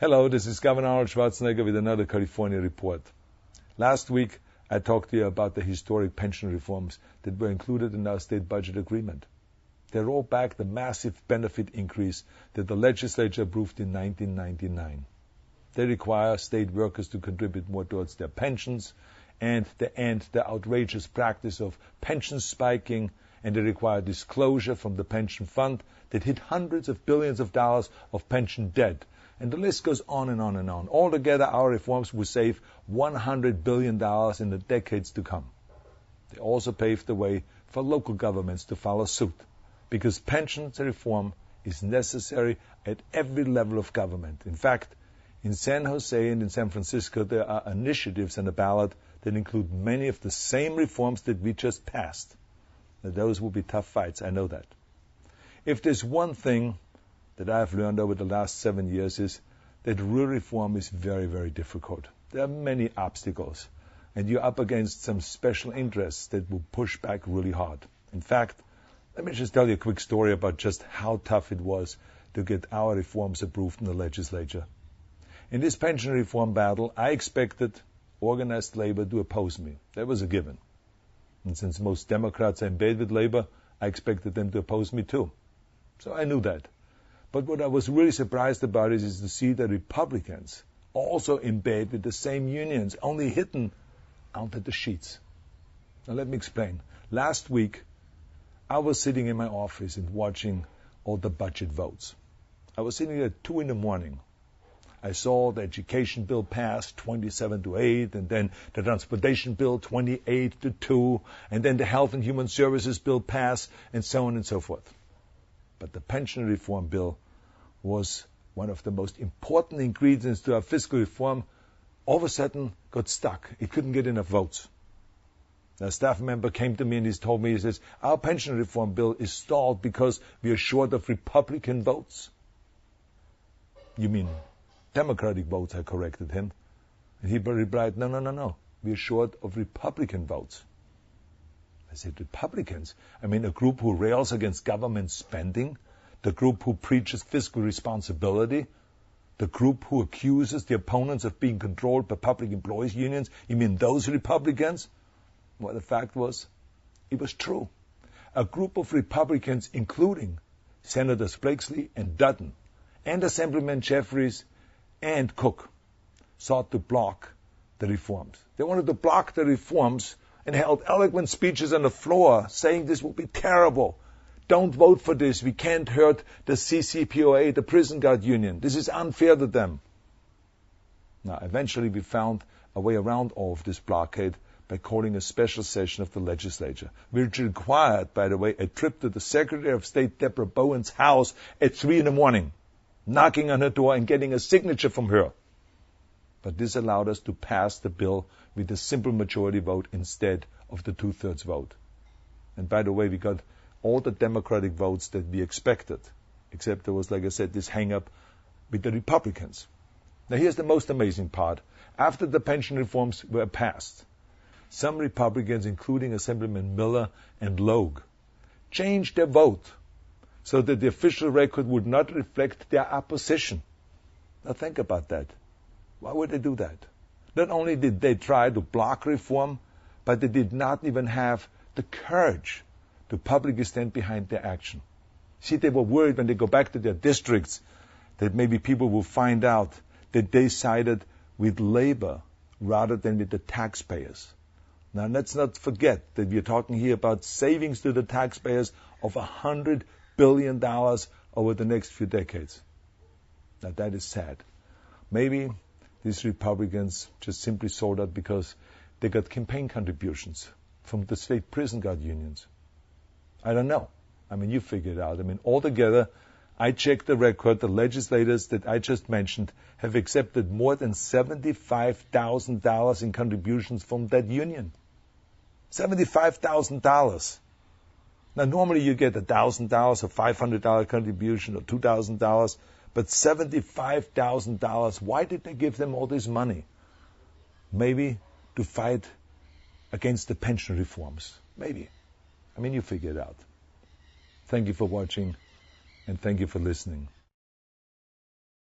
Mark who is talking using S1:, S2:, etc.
S1: Hello, this is Governor Arnold Schwarzenegger with another California report. Last week, I talked to you about the historic pension reforms that were included in our state budget agreement. They roll back the massive benefit increase that the legislature approved in 1999. They require state workers to contribute more towards their pensions, and they end the outrageous practice of pension spiking, and they require disclosure from the pension fund that hid hundreds of billions of dollars of pension debt. And the list goes on and on and on. Altogether, our reforms will save $100 billion in the decades to come. They also paved the way for local governments to follow suit, because pension reform is necessary at every level of government. In fact, in San Jose and in San Francisco, there are initiatives on the ballot that include many of the same reforms that we just passed. Now, those will be tough fights, I know that. If there's one thing that I've learned over the last 7 years is that real reform is very, very difficult. There are many obstacles, and you're up against some special interests that will push back really hard. In fact, let me just tell you a quick story about just how tough it was to get our reforms approved in the legislature. In this pension reform battle, I expected organized labor to oppose me. That was a given. And since most Democrats are in bed with labor, I expected them to oppose me too. So I knew that. But what I was really surprised about is to see the Republicans also in bed with the same unions, only hidden under the sheets. Now let me explain. Last week, I was sitting in my office and watching all the budget votes. I was sitting at 2 a.m. I saw the education bill pass 27-8, and then the transportation bill 28-2, and then the health and human services bill pass, and so on and so forth. But the pension reform bill was one of the most important ingredients to our fiscal reform. All of a sudden got stuck. It couldn't get enough votes. A staff member came to me and he told me, he says, our pension reform bill is stalled because we are short of Republican votes. You mean Democratic votes, I corrected him. And he replied, no. We are short of Republican votes. I said, Republicans? I mean, a group who rails against government spending, the group who preaches fiscal responsibility, the group who accuses the opponents of being controlled by public employees unions. You mean those Republicans? Well, the fact was, it was true. A group of Republicans, including Senators Blakeslee and Dutton, and Assemblyman Jeffries and Cook, sought to block the reforms. They wanted to block the reforms and held eloquent speeches on the floor saying this will be terrible. Don't vote for this. We can't hurt the CCPOA, the prison guard union. This is unfair to them. Now, eventually we found a way around all of this blockade by calling a special session of the legislature, which required, by the way, a trip to the Secretary of State Deborah Bowen's house at 3 a.m, knocking on her door and getting a signature from her. But this allowed us to pass the bill with a simple majority vote instead of the 2/3 vote. And by the way, we got all the Democratic votes that we expected, except there was, like I said, this hang-up with the Republicans. Now here's the most amazing part. After the pension reforms were passed, some Republicans, including Assemblyman Miller and Logue, changed their vote so that the official record would not reflect their opposition. Now think about that. Why would they do that? Not only did they try to block reform, but they did not even have the courage to publicly stand behind their action. See, they were worried when they go back to their districts that maybe people will find out that they sided with labor rather than with the taxpayers. Now, let's not forget that we are talking here about savings to the taxpayers of $100 billion over the next few decades. Now, that is sad. Maybe these Republicans just simply sold out because they got campaign contributions from the state prison guard unions. I don't know. I mean, you figure it out. I mean, altogether, I checked the record. The legislators that I just mentioned have accepted more than $75,000 in contributions from that union. $75,000. Now, normally you get $1,000 or $500 contribution or $2,000, but $75,000. Why did they give them all this money? Maybe to fight against the pension reforms. Maybe. I mean, you figure it out. Thank you for watching, and thank you for listening.